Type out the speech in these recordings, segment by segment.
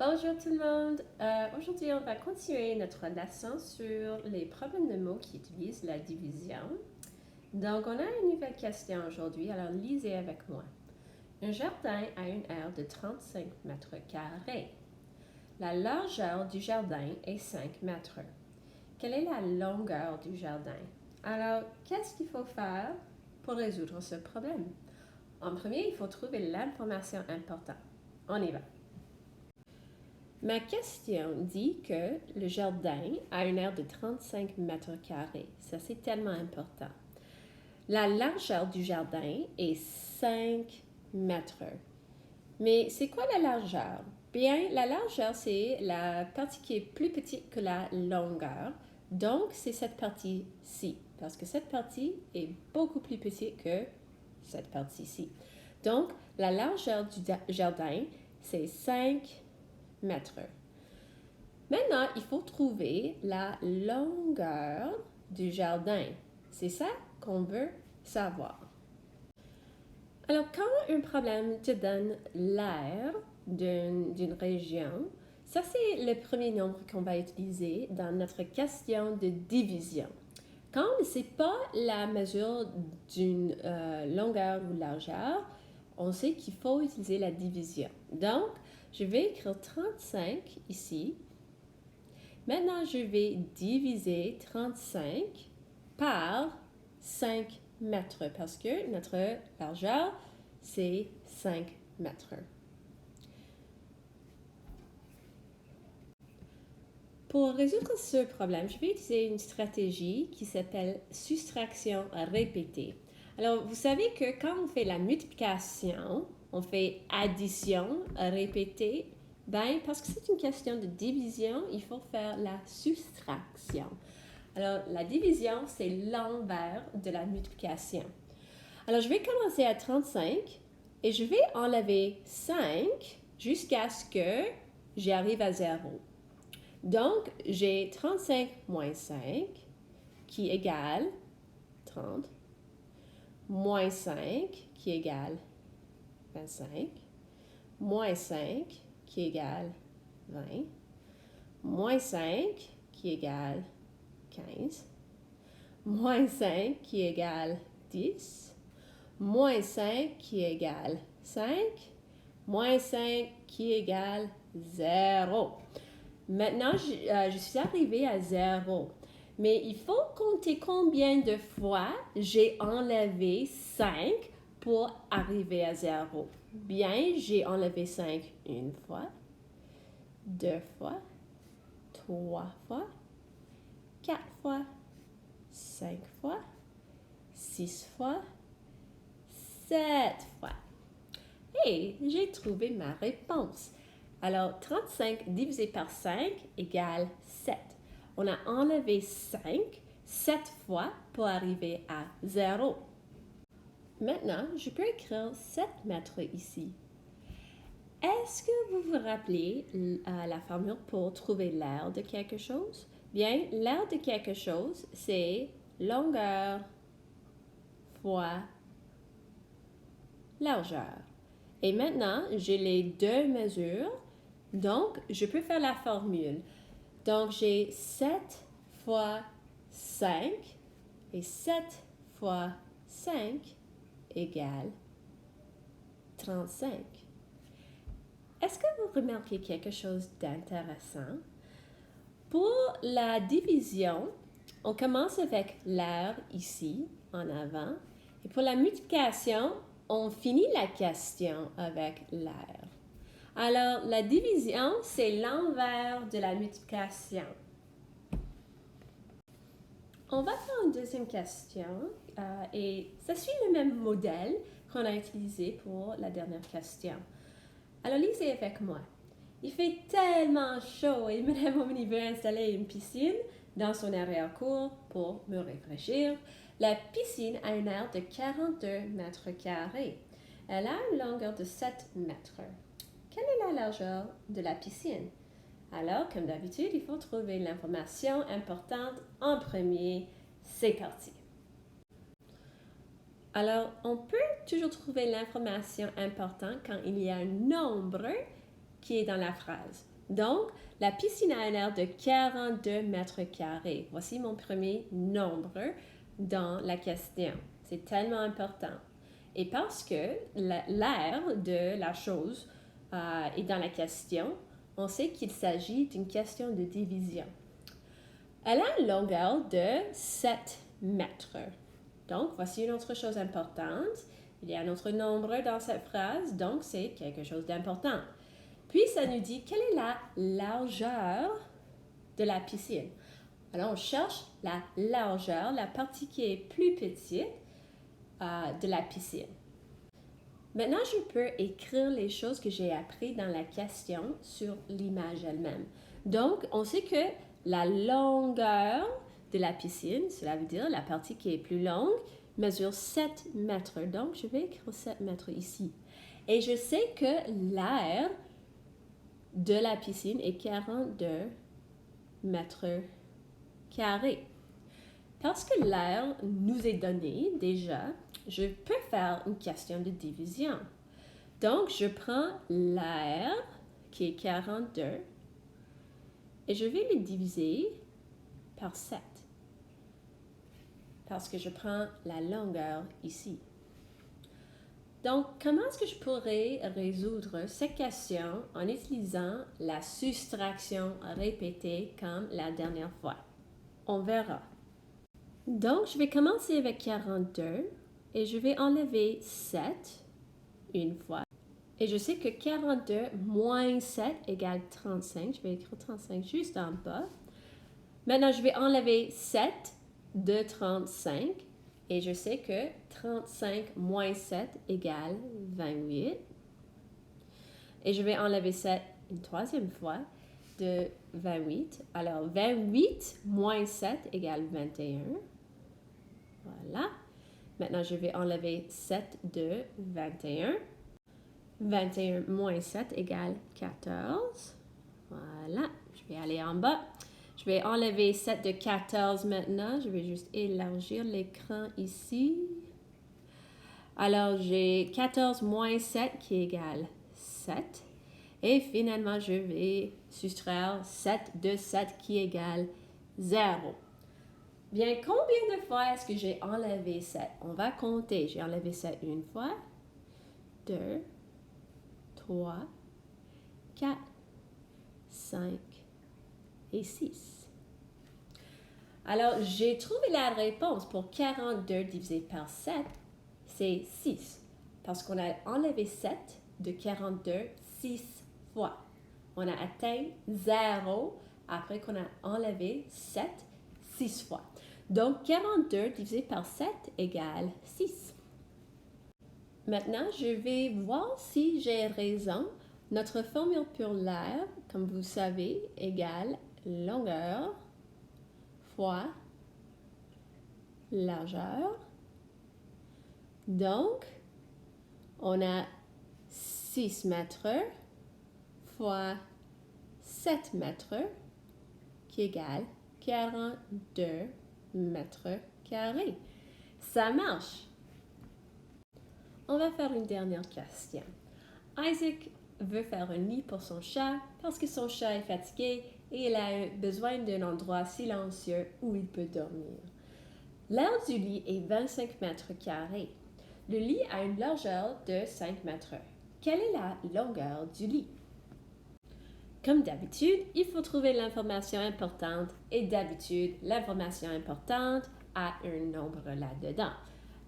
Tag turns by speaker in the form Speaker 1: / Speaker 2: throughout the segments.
Speaker 1: Bonjour tout le monde. Aujourd'hui, on va continuer notre leçon sur les problèmes de mots qui utilisent la division. Donc, on a une nouvelle question aujourd'hui, alors lisez avec moi. Un jardin a une aire de 35 mètres carrés. La largeur du jardin est 5 mètres. Quelle est la longueur du jardin? Alors, qu'est-ce qu'il faut faire pour résoudre ce problème? En premier, il faut trouver l'information importante. On y va. Ma question dit que le jardin a une aire de 35 mètres carrés. Ça, c'est tellement important. La largeur du jardin est 5 mètres. Mais c'est quoi la largeur? Bien, la largeur, c'est la partie qui est plus petite que la longueur. Donc, c'est cette partie-ci, parce que cette partie est beaucoup plus petite que cette partie-ci. Donc, la largeur du jardin, c'est 5 mètres. Maintenant, il faut trouver la longueur du jardin. C'est ça qu'on veut savoir. Alors, quand un problème te donne l'aire d'une région, ça c'est le premier nombre qu'on va utiliser dans notre question de division. Quand ce n'est pas la mesure d'une longueur ou largeur, on sait qu'il faut utiliser la division. Donc, je vais écrire 35 ici. Maintenant, je vais diviser 35 par 5 mètres parce que notre largeur, c'est 5 mètres. Pour résoudre ce problème, je vais utiliser une stratégie qui s'appelle soustraction répétée. Alors, vous savez que quand on fait la multiplication, on fait addition répétée. Ben, parce que c'est une question de division, il faut faire la soustraction. Alors, la division, c'est l'envers de la multiplication. Alors, je vais commencer à 35 et je vais enlever 5 jusqu'à ce que j'arrive à 0. Donc, j'ai 35 moins 5 qui égale 30, moins 5 qui égale 25, moins 5 qui égale 20, moins 5 qui égale 15, moins 5 qui égale 10, moins 5 qui égale 5, moins 5 qui égale 0. Maintenant, je suis arrivée à 0. Mais il faut compter combien de fois j'ai enlevé 5 pour arriver à 0. Bien, j'ai enlevé 5 une fois, 2 fois, 3 fois, 4 fois, 5 fois, 6 fois, 7 fois. Et j'ai trouvé ma réponse. Alors, 35 divisé par 5 égale 7. On a enlevé 5 7 fois pour arriver à 0. Maintenant, je peux écrire 7 mètres ici. Est-ce que vous vous rappelez la formule pour trouver l'aire de quelque chose? Bien, l'aire de quelque chose, c'est longueur fois largeur. Et maintenant, j'ai les deux mesures, donc je peux faire la formule. Donc, j'ai 7 fois 5 et 7 fois 5 égale 35. Est-ce que vous remarquez quelque chose d'intéressant? Pour la division, on commence avec l'aire ici, en avant. Et pour la multiplication, on finit la question avec l'aire. Alors, la division, c'est l'envers de la multiplication. On va faire une deuxième question et ça suit le même modèle qu'on a utilisé pour la dernière question. Alors, lisez avec moi. Il fait tellement chaud et Mme Omni veut installer une piscine dans son arrière-cour pour me rafraîchir. La piscine a une aire de 42 mètres carrés. Elle a une longueur de 7 mètres. Quelle est la largeur de la piscine? Alors, comme d'habitude, il faut trouver l'information importante en premier. C'est parti. Alors, on peut toujours trouver l'information importante quand il y a un nombre qui est dans la phrase. Donc, la piscine a un aire de 42 mètres carrés. Voici mon premier nombre dans la question. C'est tellement important. Et parce que l'aire de la chose est dans la question, on sait qu'il s'agit d'une question de division. Elle a une longueur de 7 mètres. Donc, voici une autre chose importante. Il y a un autre nombre dans cette phrase, donc c'est quelque chose d'important. Puis, ça nous dit quelle est la largeur de la piscine. Alors, on cherche la largeur, la partie qui est plus petite de la piscine. Maintenant, je peux écrire les choses que j'ai apprises dans la question sur l'image elle-même. Donc, on sait que la longueur de la piscine, cela veut dire la partie qui est plus longue, mesure 7 mètres. Donc, je vais écrire 7 mètres ici. Et je sais que l'aire de la piscine est 42 mètres carrés. Parce que l'aire nous est donné déjà, je peux faire une question de division. Donc, je prends l'aire qui est 42 et je vais le diviser par 7. Parce que je prends la longueur ici. Donc, comment est-ce que je pourrais résoudre cette question en utilisant la soustraction répétée comme la dernière fois? On verra. Donc, je vais commencer avec 42 et je vais enlever 7 une fois. Et je sais que 42 moins 7 égale 35. Je vais écrire 35 juste en bas. Maintenant, je vais enlever 7 de 35. Et je sais que 35 moins 7 égale 28. Et je vais enlever 7 une troisième fois de 28. Alors, 28 moins 7 égale 21. Voilà. Maintenant, je vais enlever 7 de 21. 21 moins 7 égale 14. Voilà. Je vais aller en bas. Je vais enlever 7 de 14 maintenant. Je vais juste élargir l'écran ici. Alors, j'ai 14 moins 7 qui égale 7. Et finalement, je vais soustraire 7 de 7 qui égale 0. Bien, combien de fois est-ce que j'ai enlevé 7? On va compter. J'ai enlevé 7 une fois, 2, 3, 4, 5 et 6. Alors, j'ai trouvé la réponse pour 42 divisé par 7, c'est 6. Parce qu'on a enlevé 7 de 42 6 fois. On a atteint 0 après qu'on a enlevé 7 6 fois. Donc, 42 divisé par 7 égale 6. Maintenant, je vais voir si j'ai raison. Notre formule pour l'aire, comme vous savez, égale longueur fois largeur. Donc, on a 6 mètres fois 7 mètres qui égale 42 mètres carrés. Ça marche. On va faire une dernière question. Isaac veut faire un lit pour son chat parce que son chat est fatigué et il a besoin d'un endroit silencieux où il peut dormir. L'aire du lit est 25 mètres carrés. Le lit a une largeur de 5 mètres. Quelle est la longueur du lit? Comme d'habitude, il faut trouver l'information importante et d'habitude, l'information importante a un nombre là-dedans.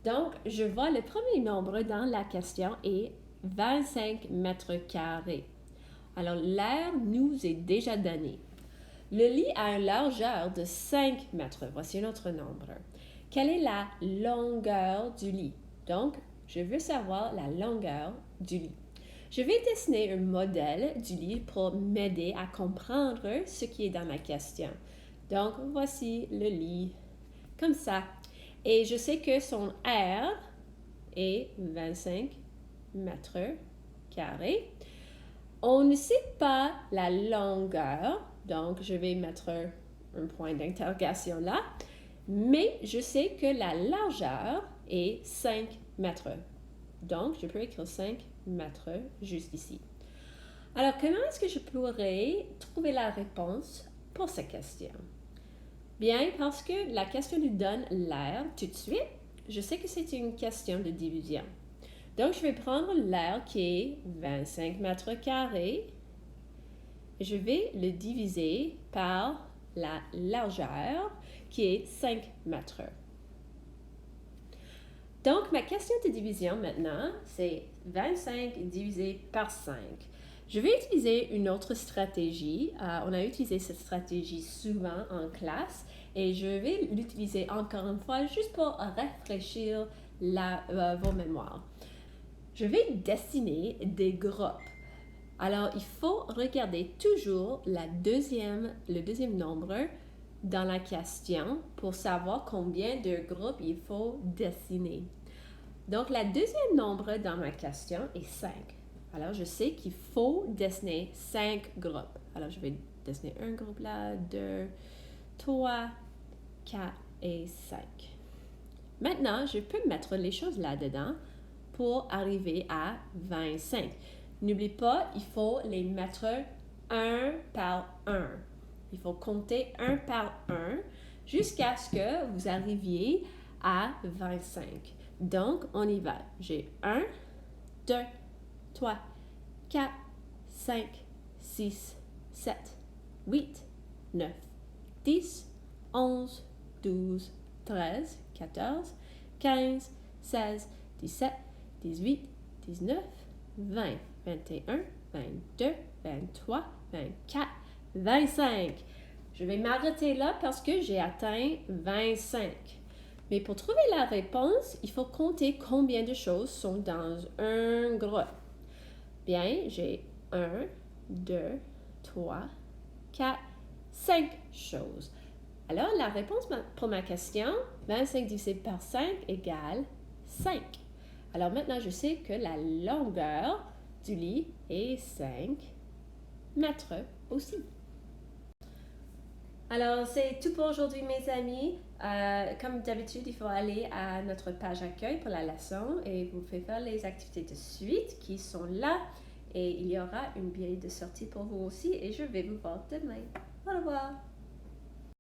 Speaker 1: Donc, je vois le premier nombre dans la question est 25 mètres carrés. Alors, l'aire nous est déjà donné. Le lit a une largeur de 5 mètres. Voici notre nombre. Quelle est la longueur du lit? Donc, je veux savoir la longueur du lit. Je vais dessiner un modèle du lit pour m'aider à comprendre ce qui est dans ma question. Donc, voici le lit comme ça. Et je sais que son aire est 25 mètres carrés. On ne sait pas la longueur, donc je vais mettre un point d'interrogation là. Mais je sais que la largeur est 5 mètres. Donc, je peux écrire 5 mètres juste ici. Alors, comment est-ce que je pourrais trouver la réponse pour cette question? Bien, parce que la question nous donne l'aire tout de suite, je sais que c'est une question de division. Donc, je vais prendre l'aire qui est 25 mètres carrés. Je vais le diviser par la largeur qui est 5 mètres. Donc, ma question de division maintenant, c'est 25 divisé par 5. Je vais utiliser une autre stratégie. On a utilisé cette stratégie souvent en classe et je vais l'utiliser encore une fois juste pour rafraîchir vos mémoires. Je vais dessiner des groupes. Alors, il faut regarder toujours le deuxième nombre dans la question pour savoir combien de groupes il faut dessiner. Donc, le deuxième nombre dans ma question est 5. Alors, je sais qu'il faut dessiner 5 groupes. Alors, je vais dessiner un groupe là, 2, 3, 4 et 5. Maintenant, je peux mettre les choses là-dedans pour arriver à 25. N'oublie pas, il faut les mettre un par un. Il faut compter un par un jusqu'à ce que vous arriviez à 25. Donc, on y va. J'ai 1, 2, 3, 4, 5, 6, 7, 8, 9, 10, 11, 12, 13, 14, 15, 16, 17, 18, 19, 20, 21, 22, 23, 24, 25. Je vais m'arrêter là parce que j'ai atteint 25. Mais pour trouver la réponse, il faut compter combien de choses sont dans un groupe. Bien, j'ai 1, 2, 3, 4, 5 choses. Alors, la réponse pour ma question, 25 divisé par 5 égale 5. Alors maintenant, je sais que la longueur du lit est 5 mètres aussi. Alors, c'est tout pour aujourd'hui, mes amis. Comme d'habitude, il faut aller à notre page accueil pour la leçon et vous faites faire les activités de suite qui sont là. Et il y aura une billet de sortie pour vous aussi et je vais vous voir demain. Au revoir!